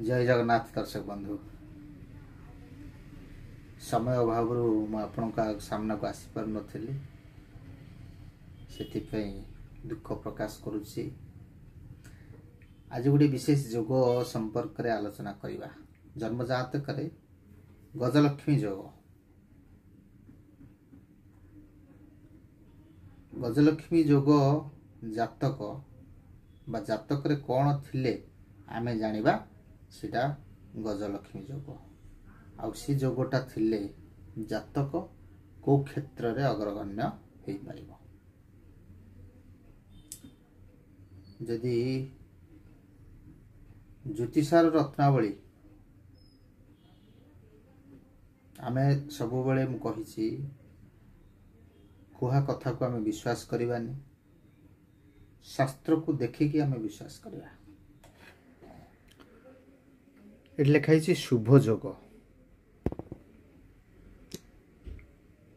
जय जगन्नाथ दर्शक बंधु समय अभाव आपण सामना को आसी पार नथिली से दुख प्रकाश करुच्ची। आज गोटे विशेष योग संपर्क रे आलोचना करिबा। जन्मजात करे गजलक्ष्मी योग। गजलक्ष्मी योग जातक बा जातक रे कौन थिले आमे जानिबा सीटा गजलक्ष्मी योग। आउ सी योगटा थिले जातक को क्षेत्र रे अग्रगण्य हो पारिबो। जदि ज्योतिषार रत्नावली आमे सबु बेले मु कहिछि कुहा कथा को आमे विश्वास करिबानी, शास्त्र को देखिकी आमे विश्वास करिबा। एट लिखाई शुभ योग।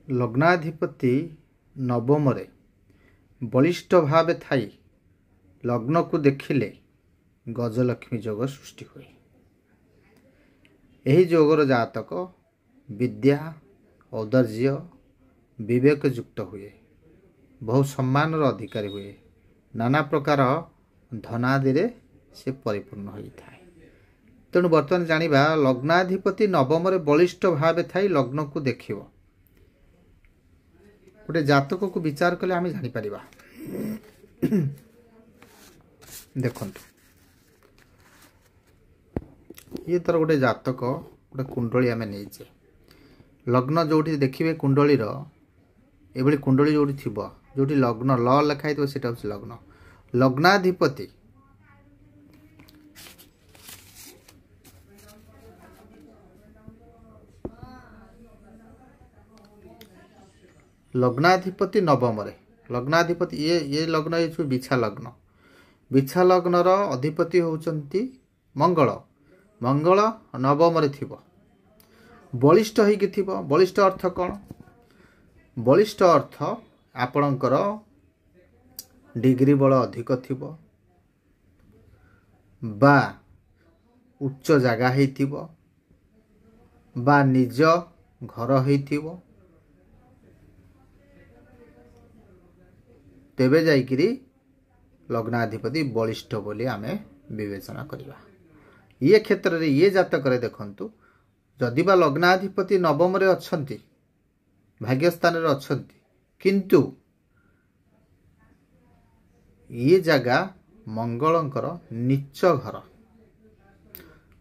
लग्नाधिपति नवम रे बलिष्ठ भाव थाई लग्न को देखिले गजलक्ष्मी योग सृष्टि हुए। यही योगर जातक विद्या औदार्य विवेक युक्त हुए, बहु सम्मान अधिकारी हुए, नाना प्रकार धनादि रे से परिपूर्ण होता है। तेणु बर्तमान जानिबा लग्नाधिपति नवम रे बलिष्ठ भाव थाई लग्न को देखिव। गोटे जातक को विचार कले आमे जानि परिबा। देखंतु ये तर गोटे जातक गोटे कुंडली आमे नैचे। लग्न जोठी देखिबे कुंडली रो एभली कुंडली जोठी थिबो जोठी लग्न ल लिखाई तो सेटा होछ लग्न। लग्नाधिपति लग्नाधिपति नवम रे लग्नाधिपति ये लग्न ये बिछा लग्न। बिछा लग्न रो अधिपति होचंती मंगल। मंगल नवम रे थिबो बलिष्ठ होइके थिबो। बलिष्ठ अर्थ कोन? बलिष्ठ अर्थ आपणकर डिग्री बल अधिक थिबो बा उच्च जगह हेतिबो बा निज घर हेतिबो, तेबे जाइकिरी लग्नाधिपति बलिष्ठ बोली आमे विवेचना करिबा। ये क्षेत्र रे ये जातक रे देखंतु जदि बा लग्नाधिपति नवम रे अछंती भाग्य स्थान रे अछंती किंतु ये जगह मंगलंकर नीच घर।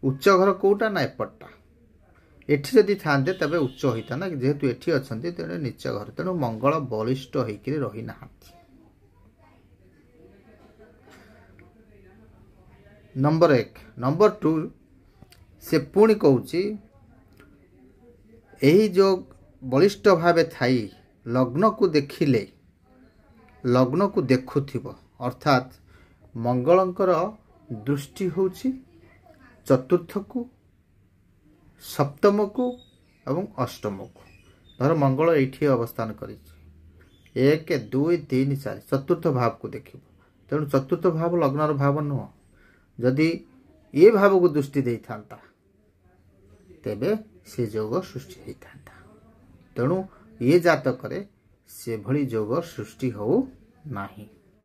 उच्च घर कोटा ना एपट्टा एठी जदि थांते तबे उच्च होइता ना, जेहेतु एठी अछंती तेने नीच घर। तेनु मंगल बलिष्ठ होइकिरी रही नाहांती। नंबर 1। नंबर 2 से पुणी कहूची यही जो बलिष्ठ भावे थाई लग्न को देखिले लग्न को देखुथिबो, अर्थात मंगलंकर दृष्टि होची चतुर्थ को सप्तम को एवं अष्टम को। धर मंगल एठी अवस्थान करी 1 2 3 4 चतुर्थ भाव को देखिबो। तेणु चतुर्थ भाव लग्नर भाव नुह। जदि ये भाव को दृष्टि दे था तेबे से योग सृष्टि होता। तेणु ये जातक से भली योग सृष्टि हो नाही।